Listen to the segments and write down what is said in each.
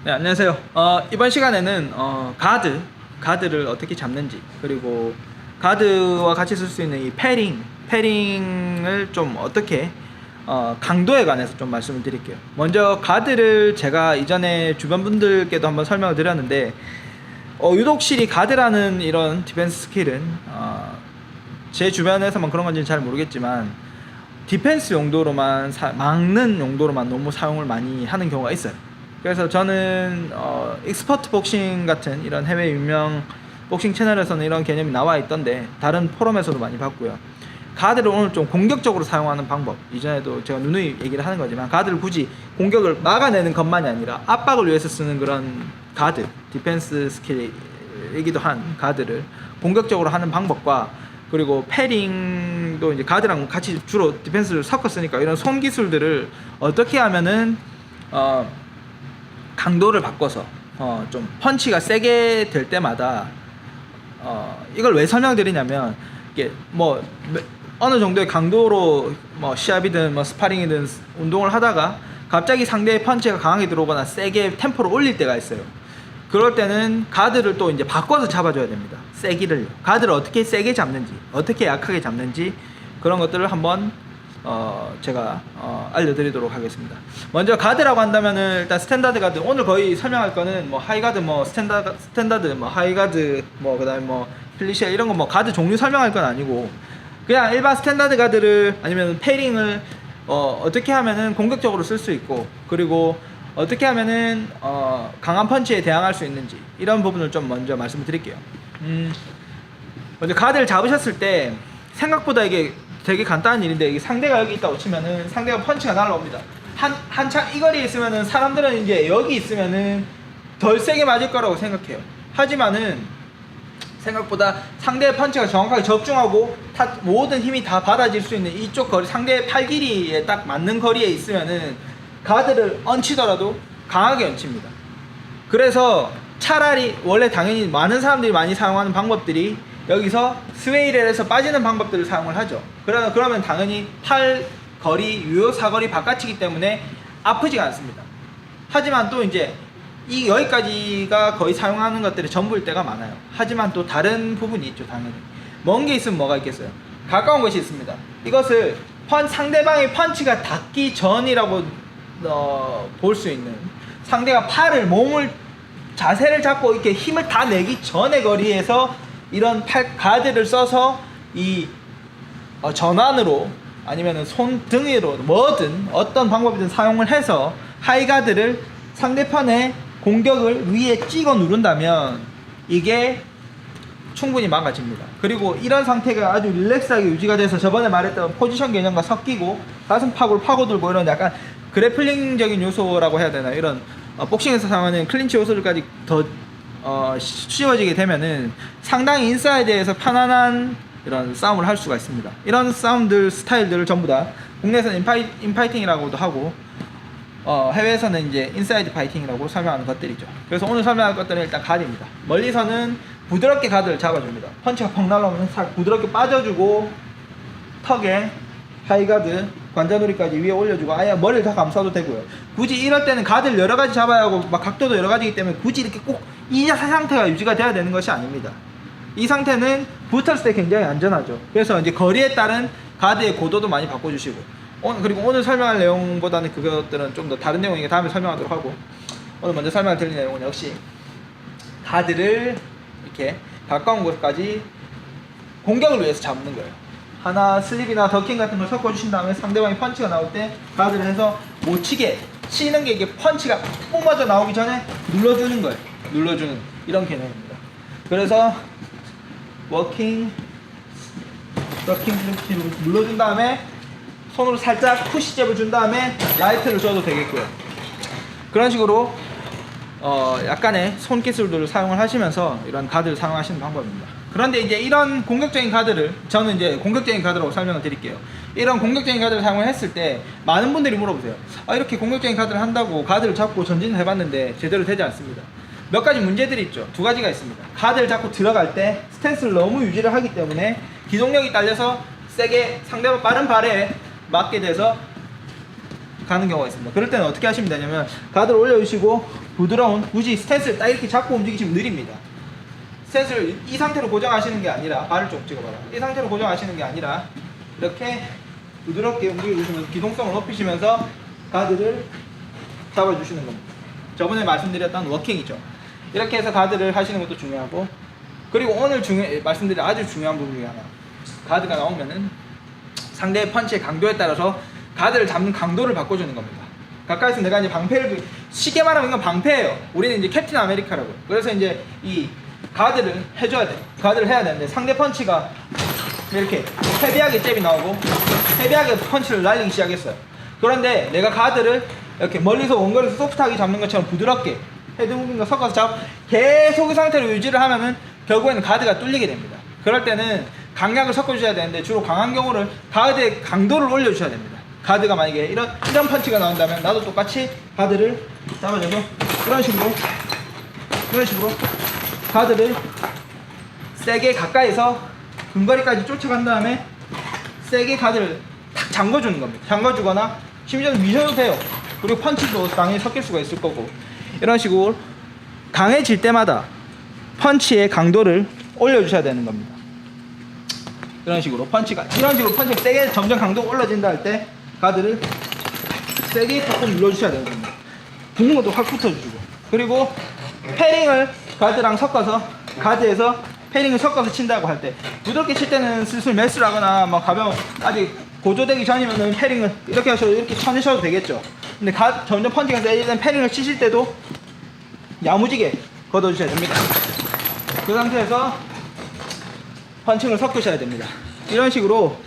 네, 안녕하세요. 이번 시간에는 가드를 어떻게 잡는지, 그리고 가드와 같이 쓸 수 있는 이 패링을 좀 어떻게 강도에 관해서 좀 말씀을 드릴게요. 먼저 가드를 제가 이전에 주변 분들께도 한번 설명을 드렸는데, 유독 실이 가드라는 이런 디펜스 스킬은 제 주변에서만 그런 건지는 잘 모르겠지만 디펜스 용도로만 막는 용도로만 너무 사용을 많이 하는 경우가 있어요. 그래서 저는 익스퍼트 복싱 같은 이런 해외 유명 복싱 채널에서는 이런 개념이 나와 있던데, 다른 포럼에서도 많이 봤고요. 가드를 오늘 좀 공격적으로 사용하는 방법, 이전에도 제가 누누이 얘기를 하는 거지만, 가드를 굳이 공격을 막아내는 것만이 아니라 압박을 위해서 쓰는 그런 가드, 디펜스 스킬이기도 한 가드를 공격적으로 하는 방법과, 그리고 패링도 이제 가드랑 같이 주로 디펜스를 섞어 쓰니까 이런 손 기술들을 어떻게 하면은 강도를 바꿔서 좀 펀치가 세게 될 때마다 이걸 왜 설명드리냐면, 이게 뭐 어느 정도의 강도로 뭐 시합이든 뭐 스파링이든 운동을 하다가 갑자기 상대의 펀치가 강하게 들어오거나 세게 템포를 올릴 때가 있어요. 그럴 때는 가드를 또 이제 바꿔서 잡아줘야 됩니다. 세기를, 가드를 어떻게 세게 잡는지, 어떻게 약하게 잡는지, 그런 것들을 한번 제가 알려드리도록 하겠습니다. 먼저 가드라고 한다면은 일단 스탠다드 가드, 오늘 거의 설명할 거는 뭐 하이가드, 뭐 스탠다드, 뭐 하이가드, 뭐 그다음에 뭐 필리시아 이런 거 뭐 가드 종류 설명할 건 아니고, 그냥 일반 스탠다드 가드를 아니면 패링을 어떻게 하면은 공격적으로 쓸 수 있고, 그리고 어떻게 하면은 강한 펀치에 대항할 수 있는지, 이런 부분을 좀 먼저 말씀을 드릴게요. 먼저 가드를 잡으셨을 때 생각보다 이게 되게 간단한 일인데, 이게 상대가 여기 있다고 치면은 상대가 펀치가 날라옵니다. 한참 이 거리에 있으면은 사람들은 이제 여기 있으면은 덜 세게 맞을 거라고 생각해요. 하지만은 생각보다 상대의 펀치가 정확하게 적중하고 모든 힘이 다 받아질 수 있는 이쪽 거리, 상대의 팔 길이에 딱 맞는 거리에 있으면은 가드를 얹히더라도 강하게 얹힙니다. 그래서 차라리 원래 당연히 많은 사람들이 많이 사용하는 방법들이 여기서 스웨이를 해서 빠지는 방법들을 사용을 하죠. 그러면 당연히 팔 거리, 유효 사거리 바깥이기 때문에 아프지가 않습니다. 하지만 또 이제 여기까지가 거의 사용하는 것들이 전부일 때가 많아요. 하지만 또 다른 부분이 있죠. 당연히 먼 게 있으면 뭐가 있겠어요. 가까운 것이 있습니다. 이것을 상대방의 펀치가 닿기 전이라고 볼 수 있는, 상대가 몸을 자세를 잡고 이렇게 힘을 다 내기 전의 거리에서 이런 가드를 써서 이 전환으로 아니면 손등으로 뭐든 어떤 방법이든 사용을 해서 하이가드를 상대편의 공격을 위에 찍어 누른다면 이게 충분히 막아집니다. 그리고 이런 상태가 아주 릴렉스하게 유지가 돼서 저번에 말했던 포지션 개념과 섞이고 가슴팍으로 파고들고 이런 약간 그래플링적인 요소라고 해야 되나, 이런 복싱에서 사용하는 클린치 요소들까지 더 쉬워지게 되면은 상당히 인사이드에서 편안한 이런 싸움을 할 수가 있습니다. 이런 싸움들 스타일들을 전부 다 국내에서는 인파이팅이라고도 하고 해외에서는 이제 인사이드 파이팅이라고 설명하는 것들이죠. 그래서 오늘 설명할 것들은 일단 가드입니다. 멀리서는 부드럽게 가드를 잡아줍니다. 펀치가 펑 날라오면 부드럽게 빠져주고, 턱에 하이가드 관자놀이까지 위에 올려주고, 아예 머리를 다 감싸도 되고요. 굳이 이럴 때는 가드를 여러 가지 잡아야 하고 막 각도도 여러 가지이기 때문에 굳이 이렇게 꼭 이 상태가 유지가 돼야 되는 것이 아닙니다. 이 상태는 붙었을 때 굉장히 안전하죠. 그래서 이제 거리에 따른 가드의 고도도 많이 바꿔주시고, 그리고 오늘 설명할 내용보다는 그것들은 좀 더 다른 내용이니까 다음에 설명하도록 하고, 오늘 먼저 설명을 드릴 내용은 역시 가드를 이렇게 가까운 곳까지 공격을 위해서 잡는 거예요. 하나 슬립이나 더킹 같은 걸 섞어주신 다음에 상대방이 펀치가 나올 때 가드를 해서 못 치게 치는 게, 이게 펀치가 뿜어져 나오기 전에 눌러주는 거예요. 눌러주는 이런 개념입니다. 그래서 워킹, 더킹 슬립 눌러준 다음에 손으로 살짝 푸시잽을 준 다음에 라이트를 줘도 되겠고요. 그런 식으로 약간의 손 기술들을 사용을 하시면서 이런 가드를 사용하시는 방법입니다. 그런데 이제 이런 공격적인 가드를, 저는 이제 공격적인 가드라고 설명을 드릴게요. 이런 공격적인 가드를 사용을 했을 때 많은 분들이 물어보세요. 이렇게 공격적인 가드를 한다고 가드를 잡고 전진을 해봤는데 제대로 되지 않습니다. 몇 가지 문제들이 있죠. 두 가지가 있습니다. 가드를 잡고 들어갈 때 스탠스를 너무 유지를 하기 때문에 기동력이 딸려서 세게 상대방 빠른 발에 맞게 돼서 가는 경우가 있습니다. 그럴 때는 어떻게 하시면 되냐면, 가드를 올려주시고 부드러운, 굳이 스탠스를 딱 이렇게 잡고 움직이시면 느립니다. 스탠스를 이 상태로 고정하시는 게 아니라, 발을 좀 찍어봐라. 이 상태로 고정하시는 게 아니라 이렇게 부드럽게 움직여주시면서 기동성을 높이시면서 가드를 잡아주시는 겁니다. 저번에 말씀드렸던 워킹이죠. 이렇게 해서 가드를 하시는 것도 중요하고, 그리고 오늘 말씀드린 아주 중요한 부분 중에 하나, 가드가 나오면은 상대의 펀치의 강도에 따라서 가드를 잡는 강도를 바꿔주는 겁니다. 가까이서 내가 이제 방패를, 쉽게 말하면 이건 방패예요. 우리는 이제 캡틴 아메리카라고. 그래서 이제 이 가드를 해줘야 돼. 가드를 해야 되는데, 상대 펀치가 이렇게 헤비하게 잽이 나오고 헤비하게 펀치를 날리기 시작했어요. 그런데 내가 가드를 이렇게 멀리서 원거리에서 소프트하게 잡는 것처럼 부드럽게 헤드 무빙과 섞어서 계속 이 상태로 유지를 하면은 결국에는 가드가 뚫리게 됩니다. 그럴 때는 강약을 섞어주셔야 되는데, 주로 강한 경우는 가드의 강도를 올려주셔야 됩니다. 가드가 만약에 이런 펀치가 나온다면 나도 똑같이 가드를 잡아줘서 이런 식으로 가드를 세게 가까이서 근거리까지 쫓아간 다음에 세게 가드를 탁 잠궈주는 겁니다. 잠궈주거나 심지어는 미셔도 돼요. 그리고 펀치도 당연히 섞일 수가 있을 거고, 이런 식으로 강해질 때마다 펀치의 강도를 올려주셔야 되는 겁니다. 이런 식으로 펀치가 세게 점점 강도가 올라진다 할 때 가드를 세게 조금 눌러주셔야 되는 겁니다. 붙는 것도 확 붙어주고, 그리고 패링을 가드랑 섞어서, 가드에서 패링을 섞어서 친다고 할 때, 부드럽게 칠 때는 슬슬 매스를 하거나 막 가벼운, 아직 고조되기 전이면은 패링을 이렇게 하셔도 이렇게 쳐내셔도 되겠죠. 근데 점점 펀치가 세지면 패링을 치실 때도 야무지게 걷어주셔야 됩니다. 그 상태에서 펀칭을 섞으셔야 됩니다. 이런 식으로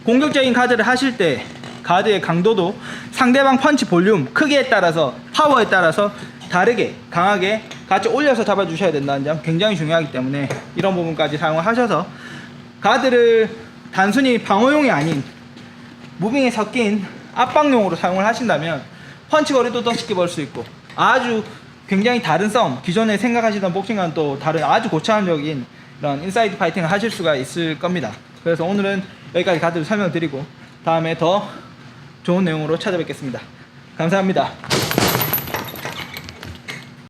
공격적인 가드를 하실 때 가드의 강도도 상대방 펀치 볼륨, 크기에 따라서, 파워에 따라서 다르게 강하게 같이 올려서 잡아주셔야 된다는 점 굉장히 중요하기 때문에, 이런 부분까지 사용을 하셔서 가드를 단순히 방어용이 아닌 무빙에 섞인 압박용으로 사용을 하신다면 펀치 거리도 더 쉽게 벌 수 있고, 아주 굉장히 다른 싸움, 기존에 생각하시던 복싱과는 또 다른 아주 고차원적인 이런 인사이드 파이팅을 하실 수가 있을 겁니다. 그래서 오늘은 여기까지 가드를 설명드리고 다음에 더 좋은 내용으로 찾아뵙겠습니다. 감사합니다.